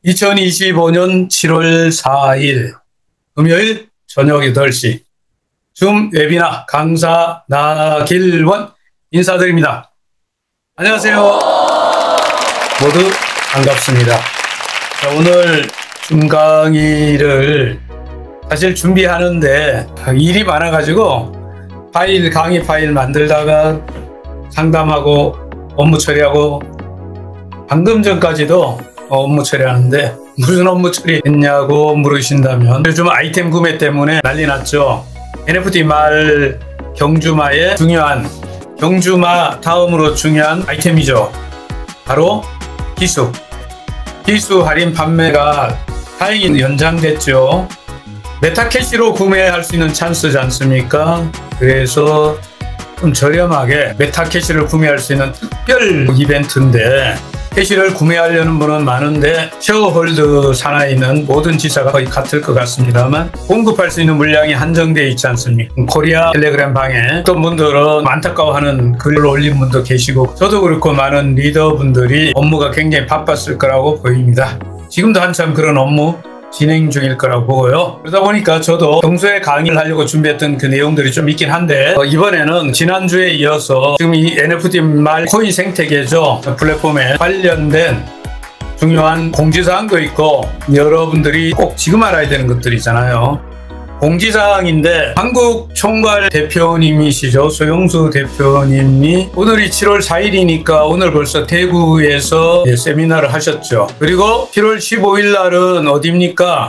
2025년 7월 4일 금요일 저녁 8시 줌 웨비나 강사 나길원 인사드립니다. 안녕하세요. 모두 반갑습니다. 자, 오늘 줌 강의를 사실 준비하는데 일이 많아가지고 강의 파일 만들다가 상담하고 업무 처리하고 방금 전까지도 업무 처리하는데 무슨 업무 처리했냐고 물으신다면 요즘 아이템 구매 때문에 난리 났죠. NFT 말 경주마의 중요한 경주마 다음으로 중요한 아이템이죠. 바로 기수 할인 판매가 다행히 연장됐죠. 메타캐시로 구매할 수 있는 찬스지 않습니까? 그래서 좀 저렴하게 메타캐시를 구매할 수 있는 특별 이벤트인데 캐시를 구매하려는 분은 많은데 쉐어홀드 산하에 있는 모든 지사가 거의 같을 것 같습니다만 공급할 수 있는 물량이 한정되어 있지 않습니까? 코리아 텔레그램 방에 어떤 분들은 안타까워하는 글을 올린 분도 계시고 저도 그렇고 많은 리더분들이 업무가 굉장히 바빴을 거라고 보입니다. 지금도 한참 그런 업무 진행 중일 거라고 보고요. 그러다 보니까 저도 평소에 강의를 하려고 준비했던 그 내용들이 좀 있긴 한데 이번에는 지난주에 이어서 지금 이 NFT 말 코인 생태계죠. 플랫폼에 관련된 중요한 공지사항도 있고 여러분들이 꼭 지금 알아야 되는 것들이잖아요. 공지사항인데 한국 총괄 대표님이시죠. 소영수 대표님이 오늘이 7월 4일이니까 오늘 벌써 대구에서 세미나를 하셨죠. 그리고 7월 15일 날은 어디입니까?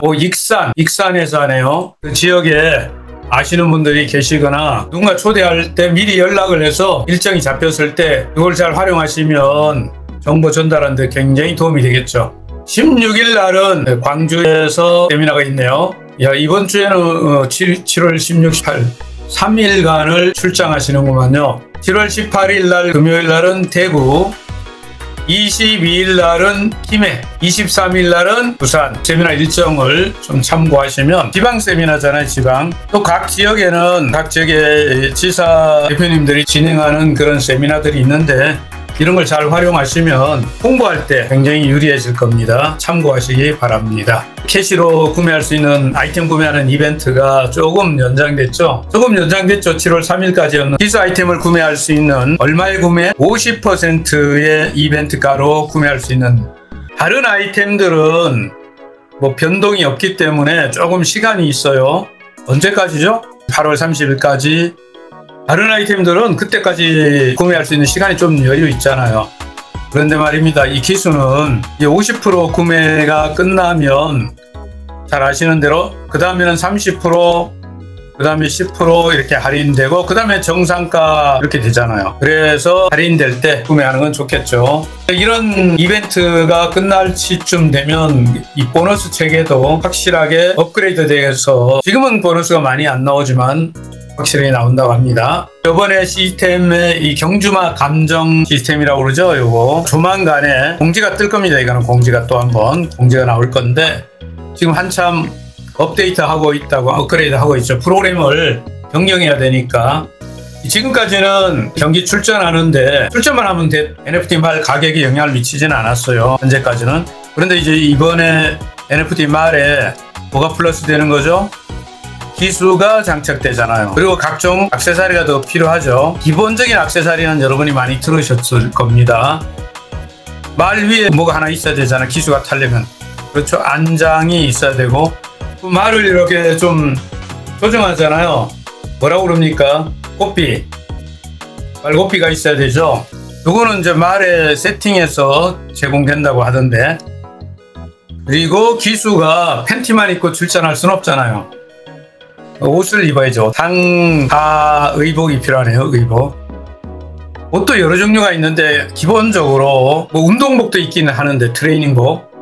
익산에서 하네요. 그 지역에 아시는 분들이 계시거나 누군가 초대할 때 미리 연락을 해서 일정이 잡혔을 때 이걸 잘 활용하시면 정보 전달하는 데 굉장히 도움이 되겠죠. 16일 날은 광주에서 세미나가 있네요. 이번 주에는 7월 16, 18 3일간을 출장하시는구만요. 7월 18일 날 금요일 날은 대구, 22일 날은 김해, 23일 날은 부산 세미나 일정을 좀 참고하시면 지방 세미나잖아요. 지방. 또 각 지역에는 각 지역의 지사 대표님들이 진행하는 그런 세미나들이 있는데 이런 걸 잘 활용하시면 홍보할 때 굉장히 유리해질 겁니다. 참고하시기 바랍니다. 캐시로 구매할 수 있는 아이템 구매하는 이벤트가 조금 연장됐죠. 7월 3일까지였는 기수 아이템을 구매할 수 있는 얼마에 구매? 50%의 이벤트가로 구매할 수 있는 다른 아이템들은 뭐 변동이 없기 때문에 조금 시간이 있어요. 언제까지죠? 8월 30일까지. 다른 아이템들은 그때까지 구매할 수 있는 시간이 좀 여유 있잖아요. 그런데 말입니다. 이 기수는 50% 구매가 끝나면 잘 아시는 대로 그 다음에는 30%, 그 다음에 10% 이렇게 할인되고 그 다음에 정상가 이렇게 되잖아요. 그래서 할인될 때 구매하는 건 좋겠죠. 이런 이벤트가 끝날 시쯤 되면 이 보너스 체계도 확실하게 업그레이드 돼서 지금은 보너스가 많이 안 나오지만 확실히 나온다고 합니다. 이번에 시스템의 이 경주마 감정 시스템이라고 그러죠. 요거 조만간에 공지가 뜰 겁니다. 이거는 공지가 또 한번 공지가 나올 건데 지금 한참 업데이트하고 있다고 업그레이드 하고 있죠. 프로그램을 변경해야 되니까 지금까지는 경기 출전하는데 출전만 하면 NFT 말 가격에 영향을 미치지는 않았어요. 현재까지는. 그런데 이제 이번에 NFT 말에 뭐가 플러스 되는 거죠? 기수가 장착되잖아요. 그리고 각종 액세서리가 더 필요하죠. 기본적인 액세서리는 여러분이 많이 들으셨을 겁니다. 말 위에 뭐가 하나 있어야 되잖아요. 기수가 타려면. 그렇죠. 안장이 있어야 되고 말을 이렇게 좀 조정하잖아요. 뭐라고 그럽니까? 꽃비. 말꽃비가 있어야 되죠. 이거는 이제 말에 세팅해서 제공된다고 하던데 그리고 기수가 팬티만 입고 출전할 순 없잖아요. 옷을 입어야죠. 다 의복이 필요하네요. 의복. 옷도 여러 종류가 있는데 기본적으로 뭐 운동복도 있기는 하는데 트레이닝복.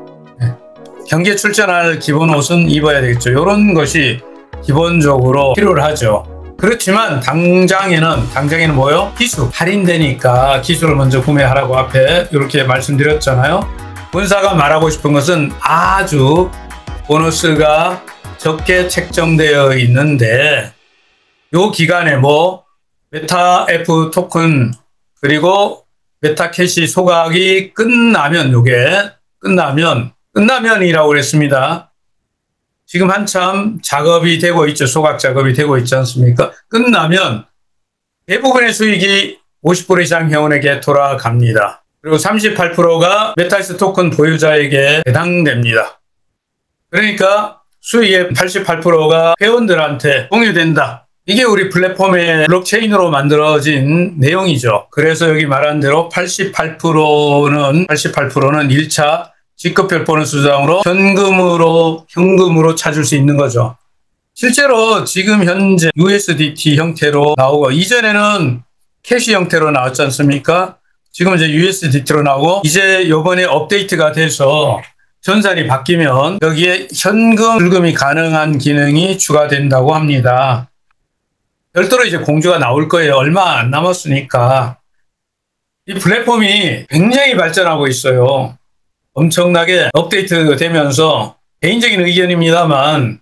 경기에 출전할 기본 옷은 입어야 되겠죠. 이런 것이 기본적으로 필요를 하죠. 그렇지만 당장에는 뭐요? 기수. 할인되니까 기수를 먼저 구매하라고 앞에 이렇게 말씀드렸잖아요. 본사가 말하고 싶은 것은 아주 보너스가 적게 책정되어 있는데 요 기간에 뭐 메타 F 토큰 그리고 메타캐시 소각이 끝나면 끝나면이라고 그랬습니다. 지금 한참 작업이 되고 있죠. 소각 작업이 되고 있지 않습니까? 끝나면 대부분의 수익이 50% 이상 회원에게 돌아갑니다. 그리고 38%가 메타이스 토큰 보유자에게 해당됩니다. 그러니까 수익의 88%가 회원들한테 공유된다. 이게 우리 플랫폼의 블록체인으로 만들어진 내용이죠. 그래서 여기 말한 대로 88%는 1차 직급별 보너스 수당으로 현금으로 찾을 수 있는 거죠. 실제로 지금 현재 USDT 형태로 나오고, 이전에는 캐시 형태로 나왔지 않습니까? 지금 이제 USDT로 나오고, 이제 이번에 업데이트가 돼서 전산이 바뀌면 여기에 현금 출금이 가능한 기능이 추가된다고 합니다. 별도로 이제 공지가 나올 거예요. 얼마 안 남았으니까. 이 플랫폼이 굉장히 발전하고 있어요. 엄청나게 업데이트 되면서, 개인적인 의견입니다만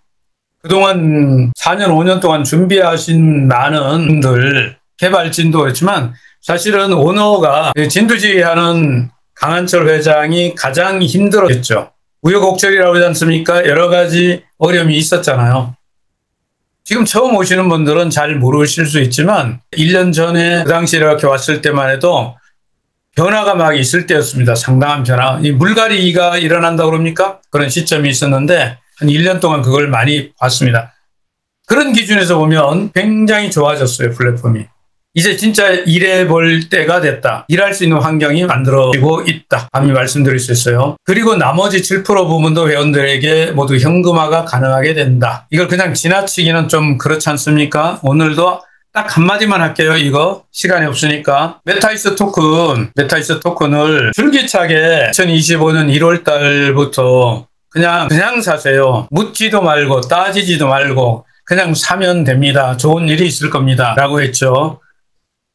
그동안 4년, 5년 동안 준비하신 많은 분들, 개발진도 그렇지만 사실은 오너가 진두지휘하는 강한철 회장이 가장 힘들었겠죠. 우여곡절이라고 하지 않습니까? 여러 가지 어려움이 있었잖아요. 지금 처음 오시는 분들은 잘 모르실 수 있지만 1년 전에 그 당시에 이렇게 왔을 때만 해도 변화가 막 있을 때였습니다. 상당한 변화. 이 물갈이가 일어난다고 그럽니까? 그런 시점이 있었는데 한 1년 동안 그걸 많이 봤습니다. 그런 기준에서 보면 굉장히 좋아졌어요, 플랫폼이. 이제 진짜 일해볼 때가 됐다. 일할 수 있는 환경이 만들어지고 있다. 감히 말씀드릴 수 있어요. 그리고 나머지 7% 부분도 회원들에게 모두 현금화가 가능하게 된다. 이걸 그냥 지나치기는 좀 그렇지 않습니까? 오늘도 딱 한마디만 할게요. 이거 시간이 없으니까. 메타이스 토큰을 줄기차게 2025년 1월 달부터 그냥 사세요. 묻지도 말고 따지지도 말고 그냥 사면 됩니다. 좋은 일이 있을 겁니다. 라고 했죠.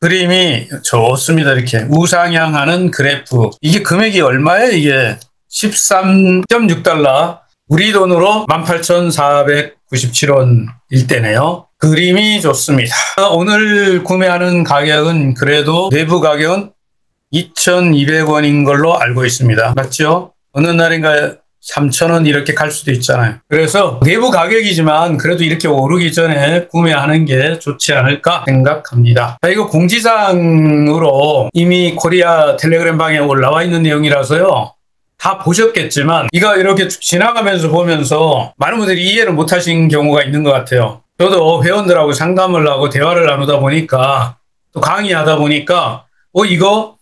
그림이 좋습니다. 이렇게 우상향하는 그래프. 이게 금액이 얼마예요? 이게 13.6달러. 우리 돈으로 18,497원일 때네요. 그림이 좋습니다. 오늘 구매하는 가격은 그래도 내부 가격은 2,200원인 걸로 알고 있습니다. 맞죠? 어느 날인가 3,000원 이렇게 갈 수도 있잖아요. 그래서 내부 가격이지만 그래도 이렇게 오르기 전에 구매하는 게 좋지 않을까 생각합니다. 자, 이거 공지사항으로 이미 코리아 텔레그램 방에 올라와 있는 내용이라서요. 다 보셨겠지만 이거 이렇게 지나가면서 보면서 많은 분들이 이해를 못하신 경우가 있는 것 같아요. 저도 회원들하고 상담을 하고 대화를 나누다 보니까 또 강의하다 보니까 이거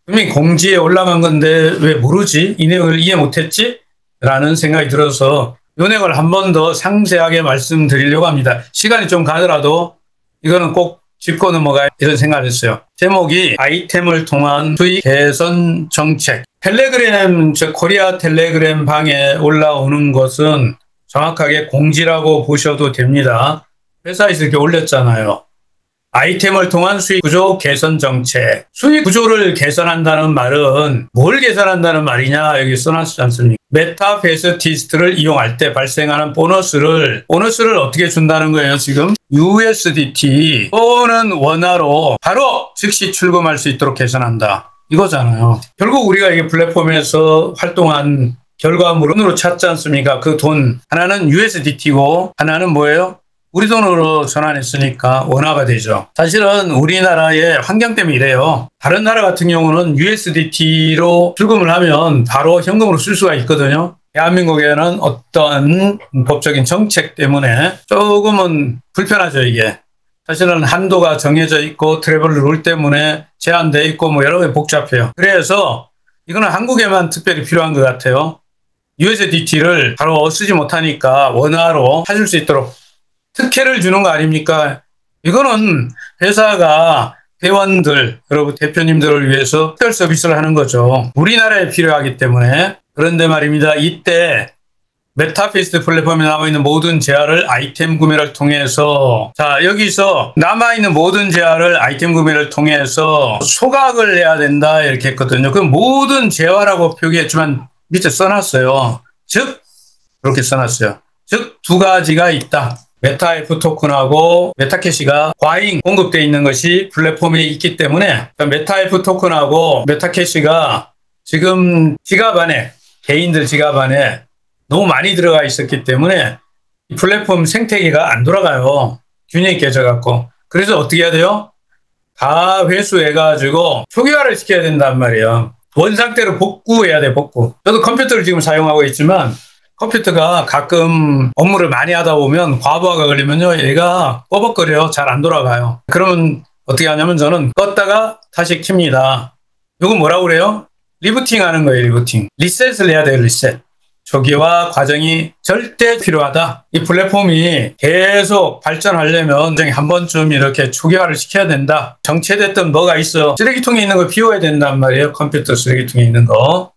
분명히 공지에 올라간 건데 왜 모르지? 이 내용을 이해 못했지? 라는 생각이 들어서 이 내용을 한 번 더 상세하게 말씀드리려고 합니다. 시간이 좀 가더라도 이거는 꼭 짚고 넘어가야 이런 생각을 했어요. 제목이 아이템을 통한 수익 개선 정책. 텔레그램, 코리아 텔레그램 방에 올라오는 것은 정확하게 공지라고 보셔도 됩니다. 회사에서 이렇게 올렸잖아요. 아이템을 통한 수익 구조 개선 정책. 수익 구조를 개선한다는 말은 뭘 개선한다는 말이냐 여기 써놨지 않습니까? 메타베스티스트를 이용할 때 발생하는 보너스를 어떻게 준다는 거예요 지금? USDT 또는 원화로 바로 즉시 출금할 수 있도록 개선한다. 이거잖아요. 결국 우리가 이게 플랫폼에서 활동한 결과물으로 찾지 않습니까? 그 돈 하나는 USDT고 하나는 뭐예요? 우리 돈으로 전환했으니까 원화가 되죠. 사실은 우리나라의 환경 때문에 이래요. 다른 나라 같은 경우는 USDT로 출금을 하면 바로 현금으로 쓸 수가 있거든요. 대한민국에는 어떤 법적인 정책 때문에 조금은 불편하죠, 이게. 사실은 한도가 정해져 있고 트래블 룰 때문에 제한되어 있고 여러 개 복잡해요. 그래서 이거는 한국에만 특별히 필요한 것 같아요. USDT를 바로 쓰지 못하니까 원화로 찾을 수 있도록 특혜를 주는 거 아닙니까? 이거는 회사가 회원들, 여러분 대표님들을 위해서 특별 서비스를 하는 거죠. 우리나라에 필요하기 때문에. 그런데 말입니다. 이때 메타페이스 플랫폼에 남아있는 모든 재화를 아이템 구매를 통해서 여기서 남아있는 모든 재화를 아이템 구매를 통해서 소각을 해야 된다 이렇게 했거든요. 그 모든 재화라고 표기했지만 밑에 써놨어요. 즉 그렇게 써놨어요. 즉 두 가지가 있다. 메타F 토큰하고 메타캐시가 과잉 공급되어 있는 것이 플랫폼에 있기 때문에 메타F 토큰하고 메타캐시가 지금 지갑 안에 개인들 지갑 안에 너무 많이 들어가 있었기 때문에 이 플랫폼 생태계가 안 돌아가요. 균형이 깨져갖고. 그래서 어떻게 해야 돼요? 다 회수해가지고 초기화를 시켜야 된단 말이에요. 원상태로 복구해야 돼, 복구. 저도 컴퓨터를 지금 사용하고 있지만 컴퓨터가 가끔 업무를 많이 하다 보면 과부하가 걸리면요, 얘가 뻐벅거려요. 잘 안 돌아가요. 그러면 어떻게 하냐면 저는 껐다가 다시 켭니다. 이거 뭐라고 그래요? 리부팅 하는 거예요, 리부팅. 리셋을 해야 돼요, 리셋. 초기화 과정이 절대 필요하다. 이 플랫폼이 계속 발전하려면 한 번쯤 이렇게 초기화를 시켜야 된다. 정체됐던 뭐가 있어. 쓰레기통에 있는 거 비워야 된단 말이에요. 컴퓨터 쓰레기통에 있는 거.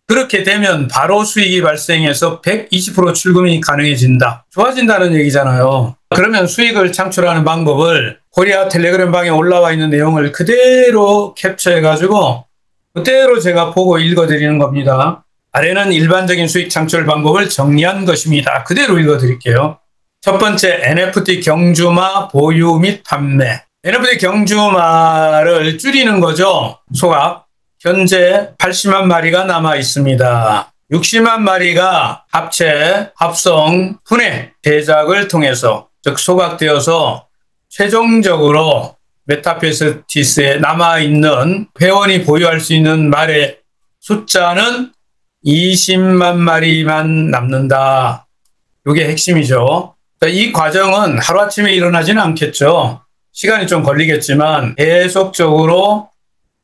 그렇게 되면 바로 수익이 발생해서 120% 출금이 가능해진다. 좋아진다는 얘기잖아요. 그러면 수익을 창출하는 방법을 코리아 텔레그램 방에 올라와 있는 내용을 그대로 캡처해가지고 그대로 제가 보고 읽어드리는 겁니다. 아래는 일반적인 수익 창출 방법을 정리한 것입니다. 그대로 읽어드릴게요. 첫 번째, NFT 경주마 보유 및 판매. NFT 경주마를 줄이는 거죠. 소각. 현재 80만 마리가 남아 있습니다. 60만 마리가 합체, 합성, 분해, 제작을 통해서 즉 소각되어서 최종적으로 메타페스티스에 남아있는 회원이 보유할 수 있는 말의 숫자는 20만 마리만 남는다. 이게 핵심이죠. 그러니까 이 과정은 하루아침에 일어나지는 않겠죠. 시간이 좀 걸리겠지만 계속적으로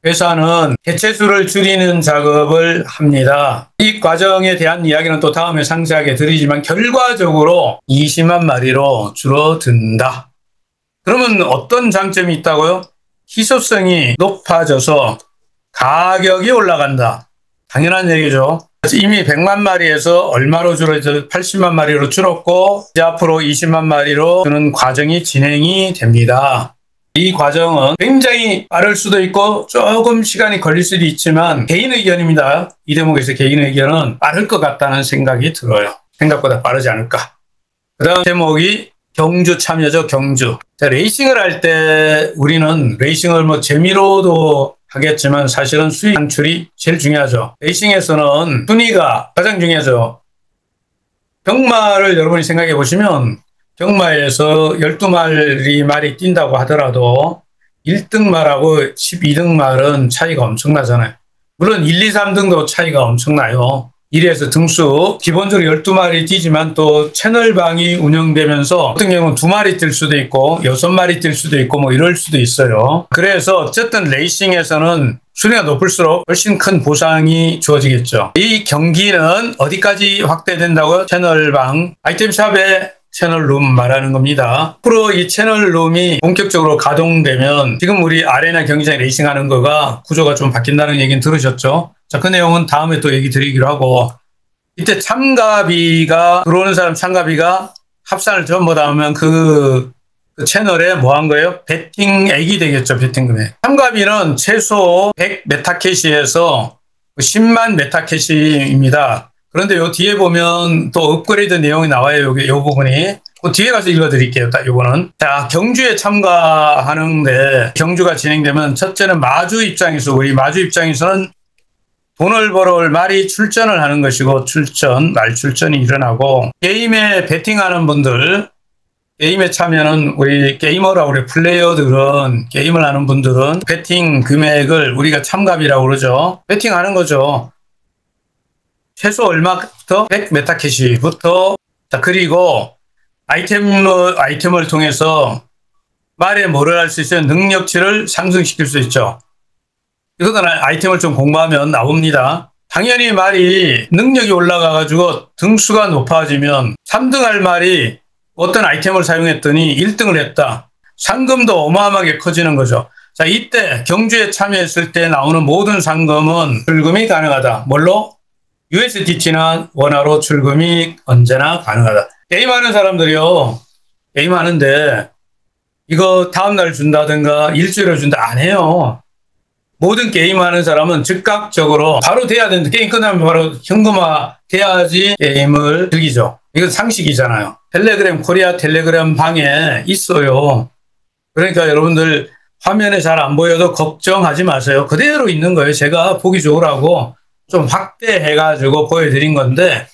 회사는 개체수를 줄이는 작업을 합니다. 이 과정에 대한 이야기는 또 다음에 상세하게 드리지만 결과적으로 20만 마리로 줄어든다. 그러면 어떤 장점이 있다고요? 희소성이 높아져서 가격이 올라간다. 당연한 얘기죠. 이미 100만 마리에서 얼마로 줄어져 80만 마리로 줄었고 이제 앞으로 20만 마리로 주는 과정이 진행이 됩니다. 이 과정은 굉장히 빠를 수도 있고 조금 시간이 걸릴 수도 있지만 개인 의견입니다. 이 대목에서 개인 의견은 빠를 것 같다는 생각이 들어요. 생각보다 빠르지 않을까. 그 다음 제목이 경주 참여죠. 경주. 자, 레이싱을 할 때 우리는 레이싱을 뭐 재미로도 하겠지만 사실은 수익 창출이 제일 중요하죠. 레이싱에서는 순위가 가장 중요하죠. 경마를 여러분이 생각해 보시면 경마에서 12마리 말이 뛴다고 하더라도 1등 말하고 12등 말은 차이가 엄청나잖아요. 물론 1, 2, 3등도 차이가 엄청나요. 1위에서 등수 기본적으로 12마리 뛰지만 또 채널방이 운영되면서 어떤 경우는 2마리 뛸 수도 있고 6마리 뛸 수도 있고 뭐 이럴 수도 있어요. 그래서 어쨌든 레이싱에서는 순위가 높을수록 훨씬 큰 보상이 주어지겠죠. 이 경기는 어디까지 확대된다고요? 채널방 아이템샵의 채널룸 말하는 겁니다. 앞으로 이 채널룸이 본격적으로 가동되면 지금 우리 아레나 경기장에 레이싱하는 거가 구조가 좀 바뀐다는 얘기는 들으셨죠? 자, 그 내용은 다음에 또 얘기 드리기로 하고 이때 참가비가 들어오는 사람 참가비가 합산을 전부 다 하면 그 채널에 뭐 한 거예요? 베팅액이 되겠죠. 베팅 금액. 참가비는 최소 100 메타캐시에서 10만 메타캐시입니다. 그런데 요 뒤에 보면 또 업그레이드 내용이 나와요. 요 부분이. 그 뒤에 가서 읽어드릴게요. 딱 요거는. 자, 경주에 참가하는데 경주가 진행되면 첫째는 마주 입장에서 우리 마주 입장에서는 돈을 벌어올 말이 출전을 하는 것이고 말 출전이 일어나고 게임에 베팅하는 분들 게임에 참여는 우리 게이머라고 그래. 플레이어들은 게임을 하는 분들은 베팅 금액을 우리가 참가비라고 그러죠. 베팅하는 거죠. 최소 얼마부터? 100 메타캐시부터. 자, 그리고 아이템을 통해서 말에 뭐를 할 수 있어요? 능력치를 상승시킬 수 있죠. 이것은 아이템을 좀 공부하면 나옵니다. 당연히 말이 능력이 올라가가지고 등수가 높아지면 3등 할 말이 어떤 아이템을 사용했더니 1등을 했다. 상금도 어마어마하게 커지는 거죠. 자, 이때 경주에 참여했을 때 나오는 모든 상금은 출금이 가능하다. 뭘로? USDT나 원화로 출금이 언제나 가능하다. 게임하는 사람들이요. 게임하는데 이거 다음날 준다든가 일주일에 준다 안 해요. 모든 게임하는 사람은 즉각적으로 바로 돼야 되는데 게임 끝나면 바로 현금화 돼야지 게임을 즐기죠. 이건 상식이잖아요. 코리아 텔레그램 방에 있어요. 그러니까 여러분들 화면에 잘 안 보여도 걱정하지 마세요. 그대로 있는 거예요. 제가 보기 좋으라고 좀 확대해가지고 보여드린 건데,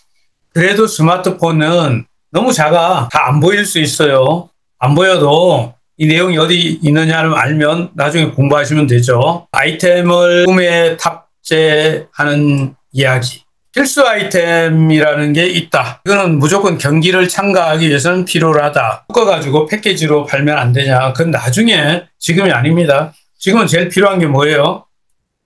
그래도 스마트폰은 너무 작아. 다 안 보일 수 있어요. 안 보여도 이 내용이 어디 있느냐를 알면 나중에 공부하시면 되죠. 아이템을 구매에 탑재하는 이야기. 필수 아이템이라는 게 있다. 이거는 무조건 경기를 참가하기 위해서는 필요하다. 묶어가지고 패키지로 팔면 안 되냐. 그건 나중에, 지금이 아닙니다. 지금은 제일 필요한 게 뭐예요?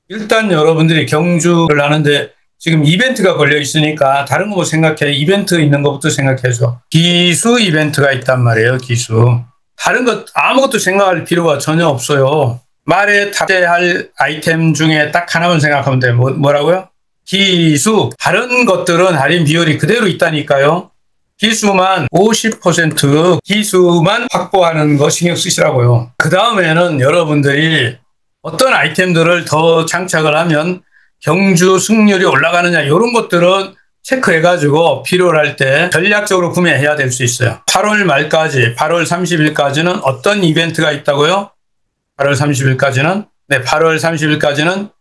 일단 여러분들이 경주를 하는데 지금 이벤트가 걸려 있으니까 다른 거 뭐 생각해. 이벤트 있는 것부터 생각해줘. 기수 이벤트가 있단 말이에요. 기수. 다른 것 아무것도 생각할 필요가 전혀 없어요. 말에 탑재할 아이템 중에 딱 하나만 생각하면 돼요. 뭐라고요? 기수. 다른 것들은 할인 비율이 그대로 있다니까요. 기수만 50% 기수만 확보하는 거 신경 쓰시라고요. 그 다음에는 여러분들이 어떤 아이템들을 더 장착을 하면 경주 승률이 올라가느냐, 이런 것들은 체크해가지고 필요로 할 때 전략적으로 구매해야 될 수 있어요. 8월 말까지, 8월 30일까지는 어떤 이벤트가 있다고요? 8월 30일까지는? 네, 8월 30일까지는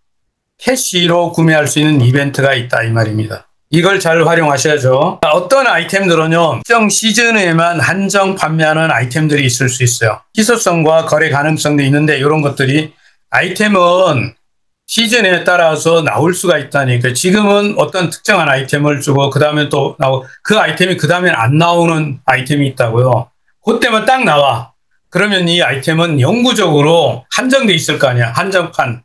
캐시로 구매할 수 있는 이벤트가 있다, 이 말입니다. 이걸 잘 활용하셔야죠. 어떤 아이템들은요, 특정 시즌에만 한정 판매하는 아이템들이 있을 수 있어요. 희소성과 거래 가능성도 있는데, 이런 것들이 아이템은 시즌에 따라서 나올 수가 있다니까. 지금은 어떤 특정한 아이템을 주고 그 다음에 또 나오고, 그 아이템이 그 다음엔 안 나오는 아이템이 있다고요. 그때만 딱 나와. 그러면 이 아이템은 영구적으로 한정돼 있을 거 아니야. 한정판.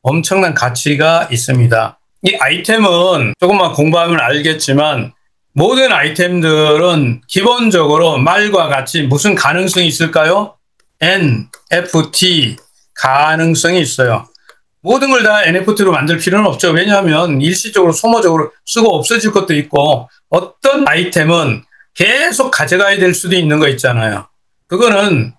엄청난 가치가 있습니다. 이 아이템은 조금만 공부하면 알겠지만 모든 아이템들은 기본적으로 말과 같이 무슨 가능성이 있을까요? NFT 가능성이 있어요. 모든 걸 다 NFT로 만들 필요는 없죠. 왜냐하면 일시적으로 소모적으로 쓰고 없어질 것도 있고, 어떤 아이템은 계속 가져가야 될 수도 있는 거 있잖아요. 그건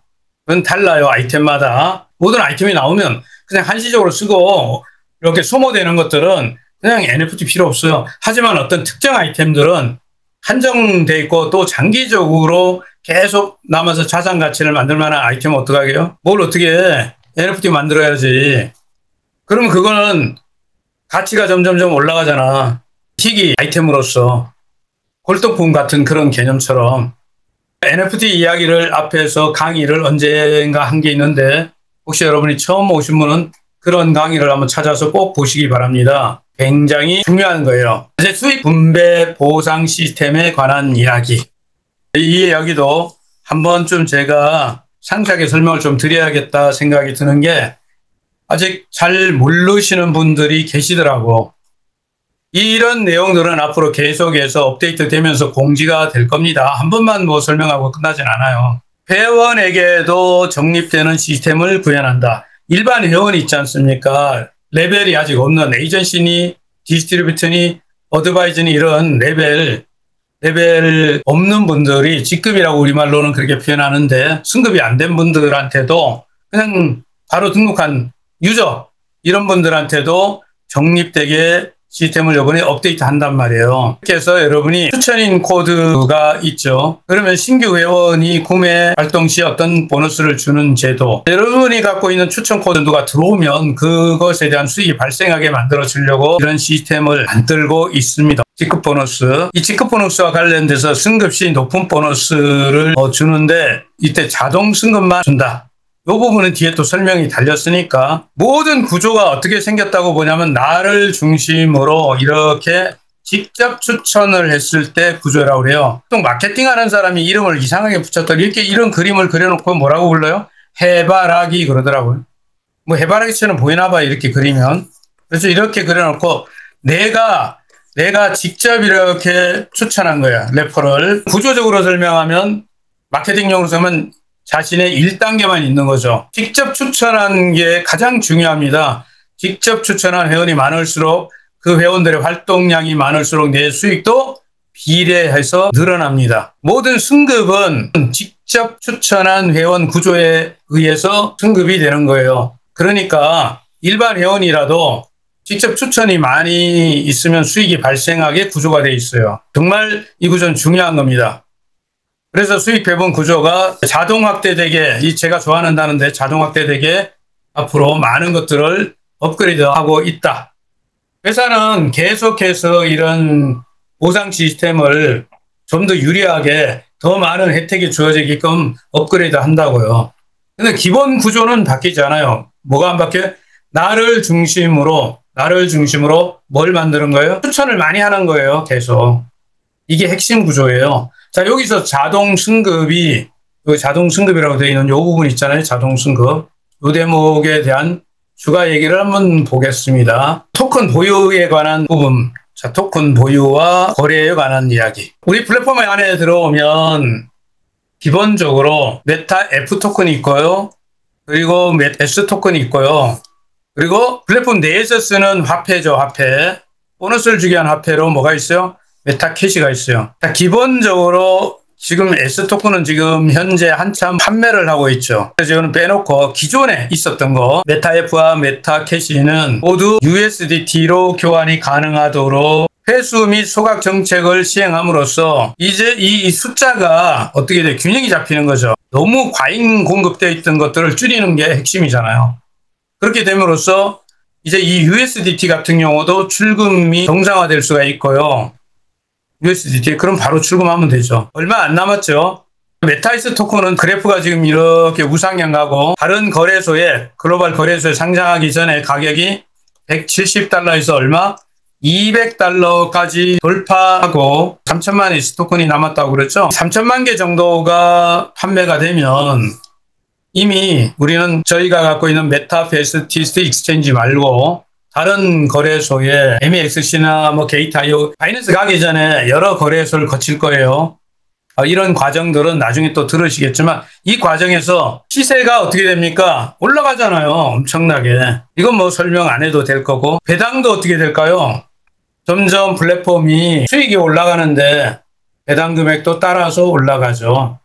달라요. 아이템마다. 모든 아이템이 나오면 그냥 한시적으로 쓰고 이렇게 소모되는 것들은 그냥 NFT 필요 없어요. 하지만 어떤 특정 아이템들은 한정돼 있고 또 장기적으로 계속 남아서 자산 가치를 만들 만한 아이템은 어떡하게요? 뭘 어떻게 해? NFT 만들어야지. 그러면 그거는 가치가 점점점 올라가잖아. 희귀 아이템으로서. 골동품 같은 그런 개념처럼. NFT 이야기를 앞에서 강의를 언젠가 한 게 있는데, 혹시 여러분이 처음 오신 분은 그런 강의를 한번 찾아서 꼭 보시기 바랍니다. 굉장히 중요한 거예요. 이제 수익 분배 보상 시스템에 관한 이야기. 이 이야기도 한 번쯤 제가 상세하게 설명을 좀 드려야겠다 생각이 드는 게, 아직 잘 모르시는 분들이 계시더라고. 이런 내용들은 앞으로 계속해서 업데이트 되면서 공지가 될 겁니다. 한 번만 뭐 설명하고 끝나진 않아요. 회원에게도 적립되는 시스템을 구현한다. 일반 회원이 있지 않습니까? 레벨이 아직 없는 에이전시니, 디스트리뷰터니, 어드바이저니 이런 레벨 없는 분들이 직급이라고 우리말로는 그렇게 표현하는데, 승급이 안 된 분들한테도 그냥 바로 등록한 유저, 이런 분들한테도 적립되게 시스템을 이번에 업데이트 한단 말이에요. 이렇게 해서 여러분이 추천인 코드가 있죠. 그러면 신규 회원이 구매 활동 시 어떤 보너스를 주는 제도. 여러분이 갖고 있는 추천 코드가 들어오면 그것에 대한 수익이 발생하게 만들어 주려고 이런 시스템을 만들고 있습니다. 직급 보너스. 이 직급 보너스와 관련돼서 승급 시 높은 보너스를 주는데, 이때 자동 승급만 준다. 이 부분은 뒤에 또 설명이 달렸으니까, 모든 구조가 어떻게 생겼다고 보냐면 나를 중심으로 이렇게 직접 추천을 했을 때 구조라고 그래요. 또 마케팅하는 사람이 이름을 이상하게 붙였더니 이렇게 이런 그림을 그려놓고 뭐라고 불러요? 해바라기 그러더라고요. 뭐 해바라기처럼 보이나 봐, 이렇게 그리면. 그래서 이렇게 그려놓고 내가 직접 이렇게 추천한 거야, 레퍼럴. 구조적으로 설명하면, 마케팅용으로 쓰면 자신의 1단계만 있는 거죠. 직접 추천한 게 가장 중요합니다. 직접 추천한 회원이 많을수록, 그 회원들의 활동량이 많을수록 내 수익도 비례해서 늘어납니다. 모든 승급은 직접 추천한 회원 구조에 의해서 승급이 되는 거예요. 그러니까 일반 회원이라도 직접 추천이 많이 있으면 수익이 발생하게 구조가 되어 있어요. 정말 이 구조는 중요한 겁니다. 그래서 수익 배분 구조가 자동 확대되게, 제가 좋아한다는데 자동 확대되게 앞으로 많은 것들을 업그레이드하고 있다. 회사는 계속해서 이런 보상 시스템을 좀 더 유리하게 더 많은 혜택이 주어지게끔 업그레이드 한다고요. 근데 기본 구조는 바뀌지 않아요. 뭐가 안 바뀌어요? 나를 중심으로 뭘 만드는 거예요? 추천을 많이 하는 거예요. 계속. 이게 핵심 구조예요. 자, 여기서 자동 승급이라고 되어 있는 이 부분 있잖아요. 자동 승급. 이 대목에 대한 추가 얘기를 한번 보겠습니다. 토큰 보유에 관한 부분. 자, 토큰 보유와 거래에 관한 이야기. 우리 플랫폼 안에 들어오면 기본적으로 메타 F 토큰이 있고요. 그리고 S 토큰이 있고요. 그리고 플랫폼 내에서 쓰는 화폐죠, 화폐. 보너스를 주기 위한 화폐로 뭐가 있어요? 메타 캐시가 있어요. 자, 기본적으로 지금 S 토큰은 지금 현재 한참 판매를 하고 있죠. 그래서 이거는 빼놓고 기존에 있었던 거 메타 F와 메타 캐시는 모두 USDT로 교환이 가능하도록 회수 및 소각 정책을 시행함으로써 이제 이 숫자가 어떻게 돼? 균형이 잡히는 거죠. 너무 과잉 공급되어 있던 것들을 줄이는 게 핵심이잖아요. 그렇게 됨으로써 이제 이 USDT 같은 경우도 출금이 정상화될 수가 있고요. USDT 그럼 바로 출금하면 되죠. 얼마 안 남았죠. 메타이스 토큰은 그래프가 지금 이렇게 우상향 가고 다른 거래소에 글로벌 거래소에 상장하기 전에 가격이 170달러에서 얼마? 200달러까지 돌파하고 3천만 S 토큰이 남았다고 그랬죠. 3천만 개 정도가 판매가 되면 이미 우리는 저희가 갖고 있는 메타베스티스 익스체인지 말고 다른 거래소에 MEXC나 뭐 게이트.io, 바이낸스 가기 전에 여러 거래소를 거칠 거예요. 이런 과정들은 나중에 또 들으시겠지만 이 과정에서 시세가 어떻게 됩니까? 올라가잖아요. 엄청나게. 이건 뭐 설명 안 해도 될 거고 배당도 어떻게 될까요? 점점 플랫폼이 수익이 올라가는데 배당 금액도 따라서 올라가죠.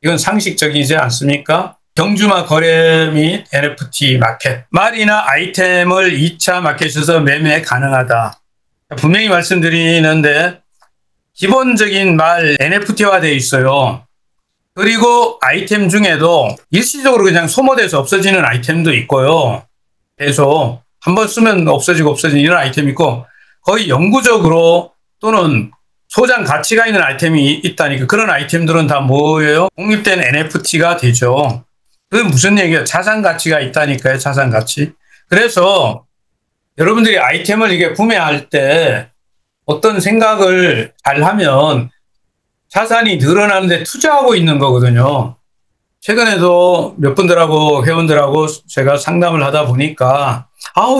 이건 상식적이지 않습니까? 경주마 거래 및 NFT 마켓. 말이나 아이템을 2차 마켓에서 매매 가능하다. 분명히 말씀드리는데 기본적인 말 NFT화 되어 있어요. 그리고 아이템 중에도 일시적으로 그냥 소모돼서 없어지는 아이템도 있고요. 계속 한번 쓰면 없어지고 이런 아이템이 있고 거의 영구적으로 또는 소장 가치가 있는 아이템이 있다니까 그런 아이템들은 다 뭐예요? 독립된 NFT가 되죠. 그게 무슨 얘기예요? 자산 가치가 있다니까요. 자산 가치. 그래서 여러분들이 아이템을 이게 구매할 때 어떤 생각을 잘 하면 자산이 늘어나는데 투자하고 있는 거거든요. 최근에도 몇 분들하고 회원들하고 제가 상담을 하다 보니까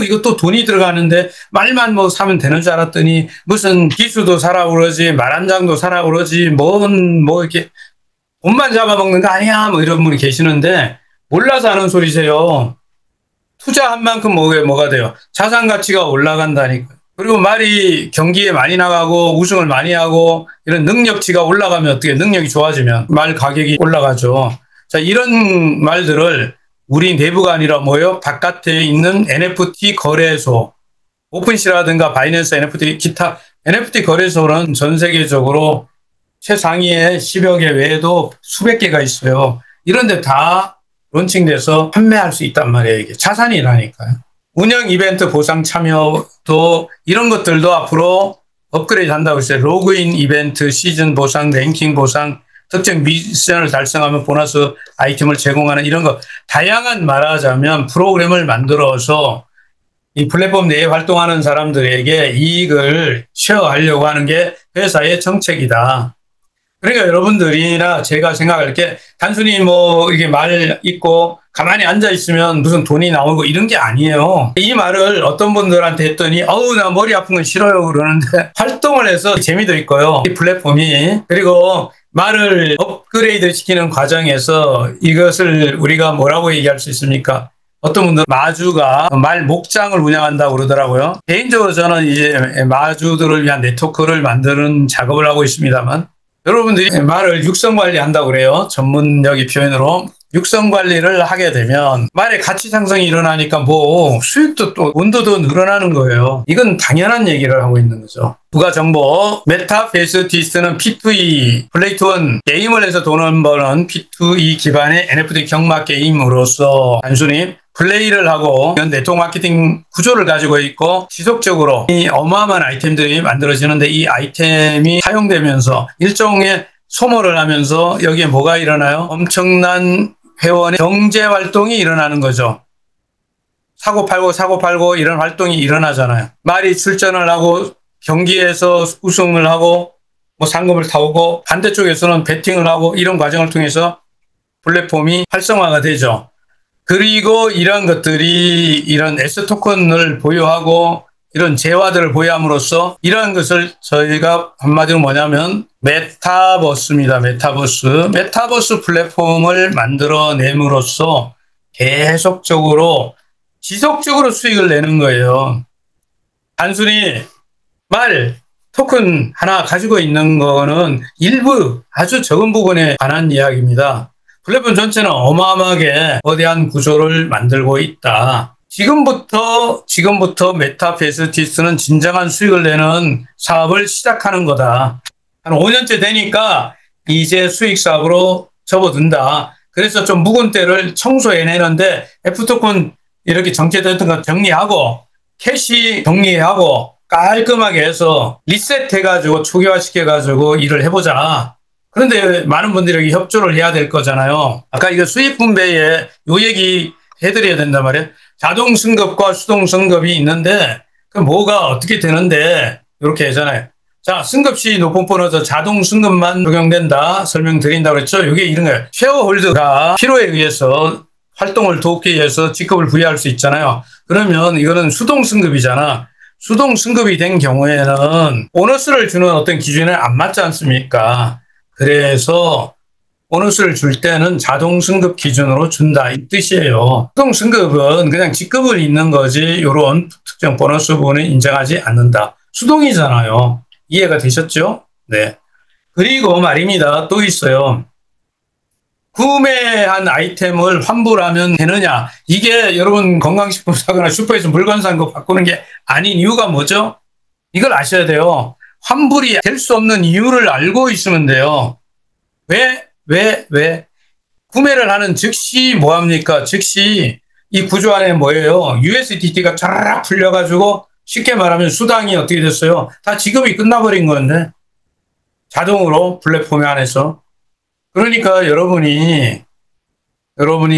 이것도 돈이 들어가는데 말만 뭐 사면 되는 줄 알았더니 무슨 기수도 사라고 그러지 말 한 장도 사라고 그러지 뭐 이렇게 돈만 잡아먹는 거 아니야 뭐 이런 분이 계시는데 몰라서 하는 소리세요. 투자한 만큼 뭐가 돼요? 자산 가치가 올라간다니까. 그리고 말이 경기에 많이 나가고 우승을 많이 하고 이런 능력치가 올라가면 어떻게 능력이 좋아지면 말 가격이 올라가죠. 자, 이런 말들을 우리 내부가 아니라 뭐예요? 바깥에 있는 NFT 거래소, 오픈시라든가 바이낸스 NFT, 기타 NFT 거래소는 전 세계적으로 최상위의 10여 개 외에도 수백 개가 있어요. 이런데 다 론칭돼서 판매할 수 있단 말이에요. 이게 자산이라니까요. 운영 이벤트 보상 참여도 이런 것들도 앞으로 업그레이드 한다고 했어요. 로그인 이벤트, 시즌 보상, 랭킹 보상, 특정 미션을 달성하면 보너스 아이템을 제공하는 이런 거 다양한 말하자면 프로그램을 만들어서 이 플랫폼 내에 활동하는 사람들에게 이익을 쉐어하려고 하는 게 회사의 정책이다. 그러니까 여러분들이나 제가 생각할 게 단순히 뭐 이게 말 있고 가만히 앉아 있으면 무슨 돈이 나오고 이런 게 아니에요. 이 말을 어떤 분들한테 했더니 나 머리 아픈 건 싫어요 그러는데 활동을 해서 재미도 있고요. 이 플랫폼이 그리고 말을 업그레이드 시키는 과정에서 이것을 우리가 뭐라고 얘기할 수 있습니까? 어떤 분들은 마주가 말 목장을 운영한다고 그러더라고요. 개인적으로 저는 이제 마주들을 위한 네트워크를 만드는 작업을 하고 있습니다만 여러분들이 말을 육성 관리한다고 그래요. 전문적인 표현으로 육성 관리를 하게 되면 말에 가치 상승이 일어나니까 뭐 수익도 또 원도도 늘어나는 거예요. 이건 당연한 얘기를 하고 있는 거죠. 부가 정보, 메타베스티스는 P2E, 플레이트1 게임을 해서 돈을 버는 P2E 기반의 NFT 경마 게임으로서 단순히 플레이를 하고 네트워크 마케팅 구조를 가지고 있고 지속적으로 이 어마어마한 아이템들이 만들어지는데 이 아이템이 사용되면서 일종의 소모를 하면서 여기에 뭐가 일어나요? 엄청난 회원의 경제 활동이 일어나는 거죠. 사고 팔고 이런 활동이 일어나잖아요. 말이 출전을 하고 경기에서 우승을 하고 뭐 상금을 타오고 반대쪽에서는 베팅을 하고 이런 과정을 통해서 플랫폼이 활성화가 되죠. 그리고 이런 것들이 이런 S 토큰을 보유하고 이런 재화들을 보유함으로써 이러한 것을 저희가 한마디로 뭐냐면 메타버스입니다. 메타버스 플랫폼을 만들어냄으로써 계속적으로 지속적으로 수익을 내는 거예요. 단순히 토큰 하나 가지고 있는 거는 일부 아주 적은 부분에 관한 이야기입니다. 플랫폼 전체는 어마어마하게 거대한 구조를 만들고 있다. 지금부터 메타베스티스는 진정한 수익을 내는 사업을 시작하는 거다. 한 5년째 되니까 이제 수익 사업으로 접어든다. 그래서 좀 묵은 때를 청소해내는데 F토큰 이렇게 정체됐던 거 정리하고 캐시 정리하고 깔끔하게 해서 리셋해가지고 초기화시켜가지고 일을 해보자. 그런데 많은 분들이 협조를 해야 될 거잖아요. 아까 이거 수익 분배에 요 얘기 해드려야 된단 말이에요. 자동 승급과 수동 승급이 있는데 그 뭐가 어떻게 되는데 이렇게 하잖아요. 자, 승급시 높은 보너스 자동 승급만 적용된다 설명드린다고 그랬죠. 이게 이런 거예요. 쉐어홀드가 필요에 의해서 활동을 돕기 위해서 직급을 부여할 수 있잖아요. 그러면 이거는 수동 승급이잖아. 수동 승급이 된 경우에는 보너스를 주는 어떤 기준에 안 맞지 않습니까? 그래서 보너스를 줄 때는 자동 승급 기준으로 준다 이 뜻이에요. 수동 승급은 그냥 직급을 잇는 거지 이런 특정 보너스 부분은 인정하지 않는다. 수동이잖아요. 이해가 되셨죠? 네. 그리고 말입니다. 또 있어요. 구매한 아이템을 환불하면 되느냐? 이게 여러분 건강식품 사거나 슈퍼에서 물건 산 거 바꾸는 게 아닌 이유가 뭐죠? 이걸 아셔야 돼요. 환불이 될 수 없는 이유를 알고 있으면 돼요. 왜? 구매를 하는 즉시 뭐합니까? 즉시 이 구조 안에 뭐예요? USDT가 쫙 풀려가지고 쉽게 말하면 수당이 어떻게 됐어요? 다 지급이 끝나버린 건데 자동으로 플랫폼 안에서. 그러니까 여러분이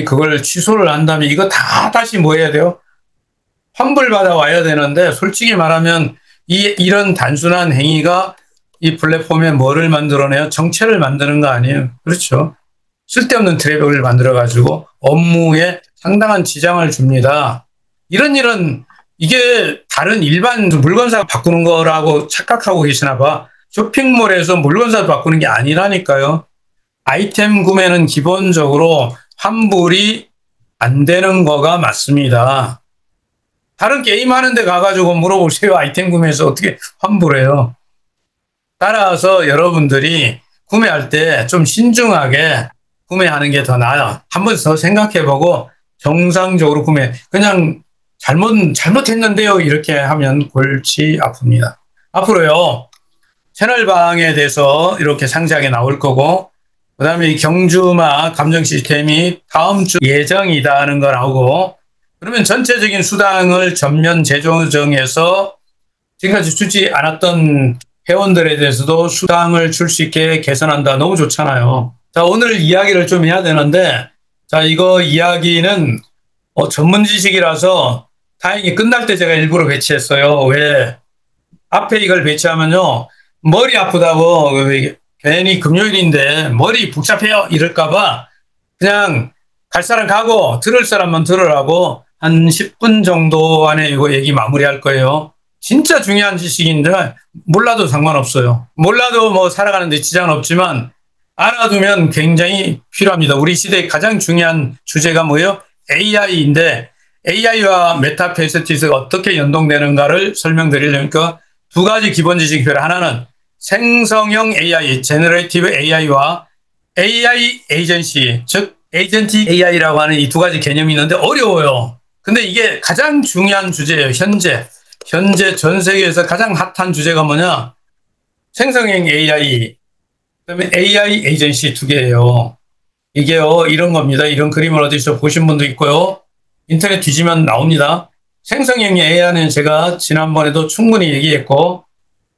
그걸 취소를 한다면 이거 다 다시 뭐 해야 돼요? 환불받아 와야 되는데 솔직히 말하면 이런 단순한 행위가 이 플랫폼에 뭐를 만들어내요? 정체를 만드는 거 아니에요? 그렇죠. 쓸데없는 트래픽을 만들어가지고 업무에 상당한 지장을 줍니다. 이런 이게 다른 일반 물건사 바꾸는 거라고 착각하고 계시나 봐. 쇼핑몰에서 물건사 바꾸는 게 아니라니까요. 아이템 구매는 기본적으로 환불이 안 되는 거가 맞습니다. 다른 게임 하는데 가가지고 물어보세요. 아이템 구매해서 어떻게 환불해요? 따라서 여러분들이 구매할 때 좀 신중하게 구매하는 게 더 나아요. 한번 더 생각해보고 정상적으로 그냥 잘못했는데요. 이렇게 하면 골치 아픕니다. 앞으로요. 채널방에 대해서 이렇게 상세하게 나올 거고 그 다음에 이 경주마 감정 시스템이 다음 주 예정이다는 거 나오고 그러면 전체적인 수당을 전면 재조정해서 지금까지 주지 않았던 회원들에 대해서도 수당을 줄 수 있게 개선한다. 너무 좋잖아요. 자, 오늘 이야기를 좀 해야 되는데 자, 이거 이야기는 전문 지식이라서 다행히 끝날 때 제가 일부러 배치했어요. 왜? 앞에 이걸 배치하면요. 머리 아프다고 괜히 금요일인데 머리 복잡해요 이럴까봐 그냥 갈 사람 가고 들을 사람만 들으라고 한 10분 정도 안에 이거 얘기 마무리할 거예요. 진짜 중요한 지식인데 몰라도 상관없어요. 몰라도 뭐 살아가는데 지장은 없지만 알아두면 굉장히 필요합니다. 우리 시대의 가장 중요한 주제가 뭐예요? AI인데 AI와 메타베스티스가 어떻게 연동되는가를 설명드리려니까 두 가지 기본 지식이 필요해요. 하나는 생성형 AI, 제너레이티브 AI와 AI 에이전시, 즉 에이전틱 AI라고 하는 이 두 가지 개념이 있는데 어려워요. 근데 이게 가장 중요한 주제예요. 현재 전 세계에서 가장 핫한 주제가 뭐냐? 생성형 AI, 그다음에 AI 에이전시 두 개예요. 이게요, 이런 겁니다. 이런 그림을 어디서 보신 분도 있고요. 인터넷 뒤지면 나옵니다. 생성형 AI는 제가 지난번에도 충분히 얘기했고,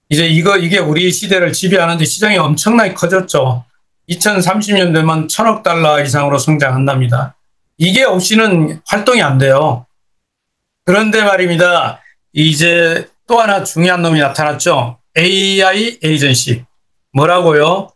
이제 이게 우리 시대를 지배하는데 시장이 엄청나게 커졌죠. 2030년 되면 1,000억 달러 이상으로 성장한답니다. 이게 없이는 활동이 안 돼요. 그런데 말입니다. 이제 또 하나 중요한 놈이 나타났죠. AI 에이전시. 뭐라고요?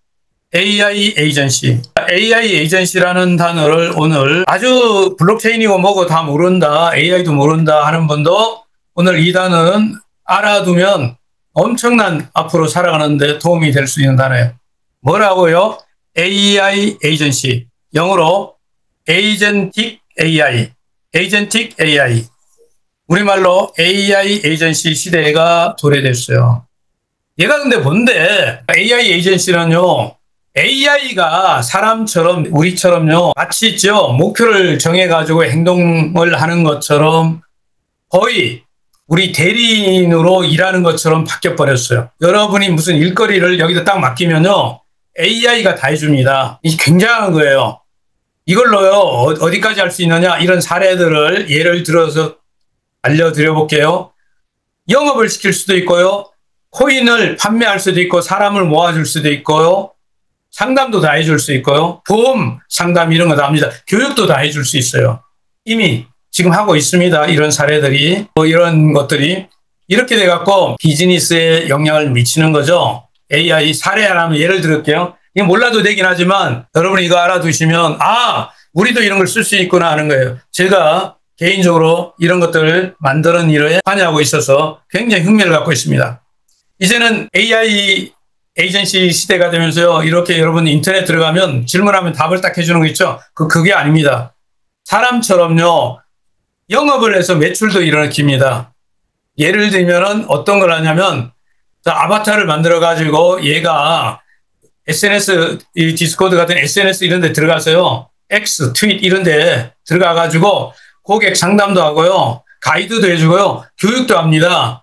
AI 에이전시. AI 에이전시라는 단어를 오늘 아주 블록체인이고 뭐고 다 모른다, AI도 모른다 하는 분도 오늘 이 단어는 알아두면 엄청난 앞으로 살아가는데 도움이 될 수 있는 단어예요. 뭐라고요? AI 에이전시. 영어로 에이전틱 AI. 에이전틱 AI. 우리말로 AI 에이전시 시대가 도래됐어요. 얘가 근데 뭔데? AI 에이전시는요, AI가 사람처럼, 우리처럼요, 마치 있죠, 목표를 정해가지고 행동을 하는 것처럼 거의 우리 대리인으로 일하는 것처럼 바뀌어버렸어요. 여러분이 무슨 일거리를 여기다 딱 맡기면요, AI가 다 해줍니다. 이게 굉장한 거예요. 이걸로요, 어디까지 할 수 있느냐, 이런 사례들을 예를 들어서 알려드려 볼게요. 영업을 시킬 수도 있고요, 코인을 판매할 수도 있고, 사람을 모아줄 수도 있고요, 상담도 다 해줄 수 있고요, 보험 상담 이런 거 다 합니다. 교육도 다 해줄 수 있어요. 이미 지금 하고 있습니다. 이런 사례들이, 이런 것들이 이렇게 돼갖고 비즈니스에 영향을 미치는 거죠. AI 사례 하나만 예를 들을게요. 이거 몰라도 되긴 하지만 여러분이 이거 알아두시면 우리도 이런 걸 쓸 수 있구나 하는 거예요. 제가 개인적으로 이런 것들을 만드는 일에 관여하고 있어서 굉장히 흥미를 갖고 있습니다. 이제는 AI 에이전시 시대가 되면서요, 이렇게 여러분 인터넷 들어가면 질문하면 답을 딱 해주는 거 있죠? 그게 아닙니다. 사람처럼요, 영업을 해서 매출도 일으킵니다. 예를 들면은 어떤 걸 하냐면, 아바타를 만들어가지고 얘가 SNS, 이 디스코드 같은 SNS 이런 데 들어가서요, X, 트윗 이런 데 들어가가지고 고객 상담도 하고요, 가이드도 해주고요, 교육도 합니다.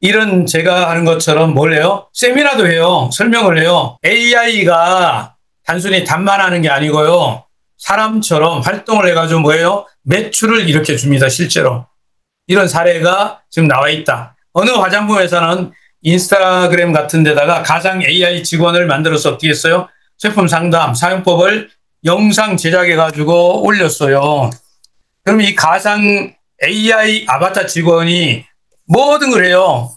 이런 제가 하는 것처럼 뭘 해요? 세미나도 해요. 설명을 해요. AI가 단순히 답만 하는 게 아니고요, 사람처럼 활동을 해가지고 뭐예요? 매출을 일으켜 줍니다. 실제로. 이런 사례가 지금 나와 있다. 어느 화장품 회사는 인스타그램 같은 데다가 가상 AI 직원을 만들어서 어떻게 했어요? 제품 상담, 사용법을 영상 제작해가지고 올렸어요. 그럼 이 가상 AI 아바타 직원이 뭐든 그래요.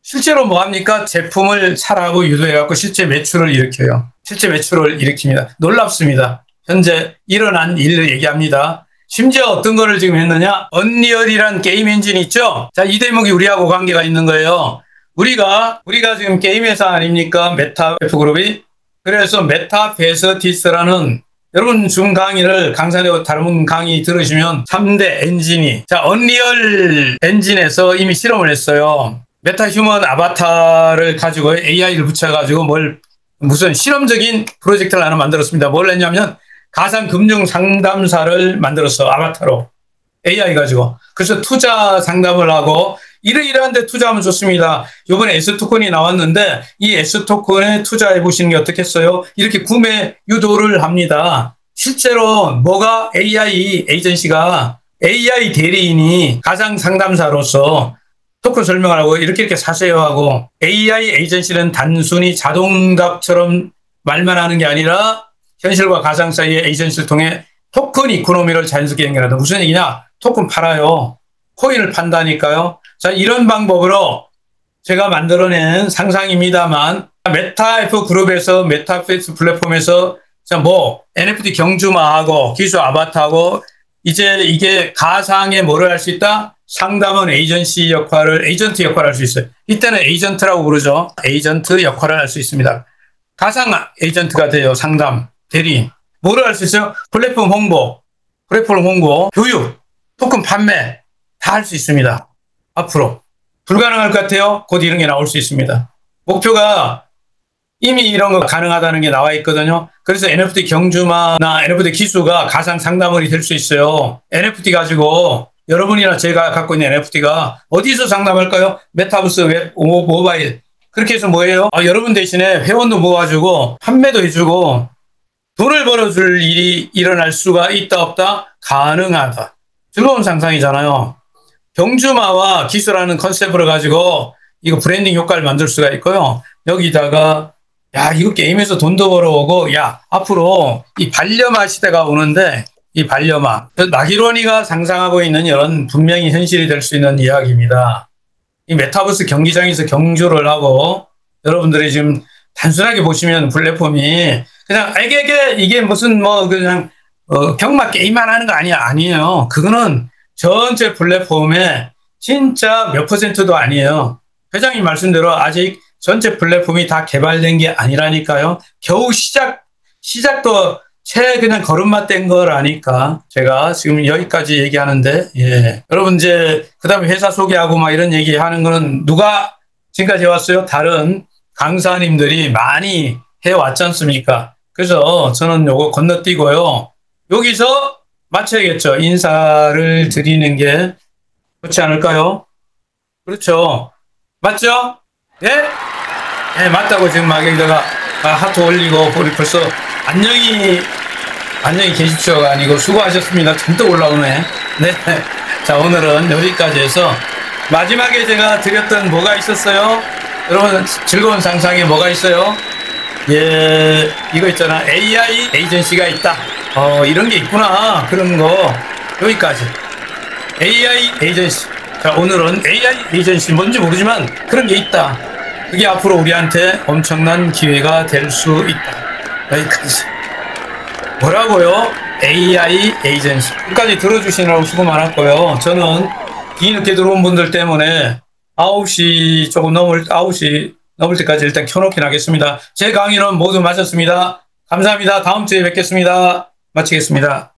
실제로 뭐합니까? 제품을 사라고 유도해갖고 실제 매출을 일으켜요. 실제 매출을 일으킵니다. 놀랍습니다. 현재 일어난 일을 얘기합니다. 심지어 어떤 거를 지금 했느냐? 언리얼이란 게임 엔진 있죠? 자, 이 대목이 우리하고 관계가 있는 거예요. 우리가 지금 게임 회사 아닙니까? 메타F 그룹이. 그래서 메타베스티스라는, 여러분 줌 강의를 강사되고 다른 강의 들으시면 3대 엔진이, 자, 언리얼 엔진에서 이미 실험을 했어요. 메타 휴먼 아바타를 가지고 AI를 붙여가지고 무슨 실험적인 프로젝트를 하나 만들었습니다. 뭘 했냐면 가상 금융 상담사를 만들었어. 아바타로. AI 가지고. 그래서 투자 상담을 하고, 이러이러한 데 투자하면 좋습니다. 이번에 S토큰이 나왔는데 이 S토큰에 투자해 보시는 게 어떻겠어요? 이렇게 구매 유도를 합니다. 실제로 뭐가 AI 에이전시가, AI 대리인이 가상 상담사로서 토큰 설명을 하고 이렇게 사세요 하고, AI 에이전시는 단순히 자동답처럼 말만 하는 게 아니라 현실과 가상 사이의 에이전시를 통해 토큰 이코노미를 자연스럽게 연결한다. 무슨 얘기냐? 토큰 팔아요. 코인을 판다니까요. 자, 이런 방법으로 제가 만들어낸 상상입니다만, 메타F 그룹에서, 메타페이스 플랫폼에서 NFT 경주마하고 기술 아바타하고, 이제 이게 가상에 뭐를 할 수 있다? 상담은 에이전트 역할을 할 수 있어요. 이때는 에이전트라고 부르죠. 에이전트 역할을 할 수 있습니다. 가상 에이전트가 돼요. 상담, 대리. 뭐를 할 수 있어요? 플랫폼 홍보, 교육, 토큰 판매 다 할 수 있습니다. 앞으로. 불가능할 것 같아요? 곧 이런 게 나올 수 있습니다. 목표가 이미 이런 거 가능하다는 게 나와 있거든요. 그래서 NFT 경주마나 NFT 기수가 가상 상담원이 될 수 있어요. NFT 가지고 여러분이나 제가 갖고 있는 NFT가 어디서 상담할까요? 메타버스 웹 모바일. 그렇게 해서 뭐예요? 여러분 대신에 회원도 모아주고 판매도 해주고 돈을 벌어줄 일이 일어날 수가 있다 없다? 가능하다. 즐거운 상상이잖아요. 경주마와 기수라는 컨셉으로 가지고 이거 브랜딩 효과를 만들 수가 있고요. 여기다가 야 이거 게임에서 돈도 벌어오고 야 앞으로 이 반려마 시대가 오는데 이 반려마 마기로니가 상상하고 있는 이런 분명히 현실이 될 수 있는 이야기입니다. 이 메타버스 경기장에서 경주를 하고 여러분들이 지금 단순하게 보시면 플랫폼이 그냥 이게 무슨 뭐 그냥 경마 게임만 하는 거 아니에요. 그거는 전체 플랫폼에 진짜 몇 %도 아니에요. 회장님 말씀대로 아직 전체 플랫폼이 다 개발된 게 아니라니까요. 겨우 시작도 그냥 걸음마 뗀 거라니까. 제가 지금 여기까지 얘기하는데, 예. 여러분 이제, 그 다음에 회사 소개하고 막 이런 얘기 하는 거는 누가 지금까지 해왔어요? 다른 강사님들이 많이 해왔지 않습니까? 그래서 저는 요거 건너뛰고요. 여기서 마쳐야겠죠. 인사를 드리는 게 좋지 않을까요? 그렇죠. 맞죠? 예? 예, 맞다고 지금 막 여기다가 하트 올리고 우리 벌써 안녕히 계십시오가 아니고 수고하셨습니다. 잔뜩 올라오네. 네. 자, 오늘은 여기까지 해서 마지막에 제가 드렸던 뭐가 있었어요? 여러분 즐거운 상상에 뭐가 있어요? 예, 이거 있잖아. AI 에이전시가 있다. 이런 게 있구나. 그런 거 여기까지. AI 에이전시. 자, 오늘은 AI 에이전시 뭔지 모르지만 그런 게 있다. 그게 앞으로 우리한테 엄청난 기회가 될 수 있다. 여기까지. 뭐라고요? AI 에이전시. 끝까지 들어주시느라고 수고 많았고요. 저는 뒤늦게 들어온 분들 때문에 9시 넘을 때까지 일단 켜놓긴 하겠습니다. 제 강의는 모두 마쳤습니다. 감사합니다. 다음 주에 뵙겠습니다. 마치겠습니다.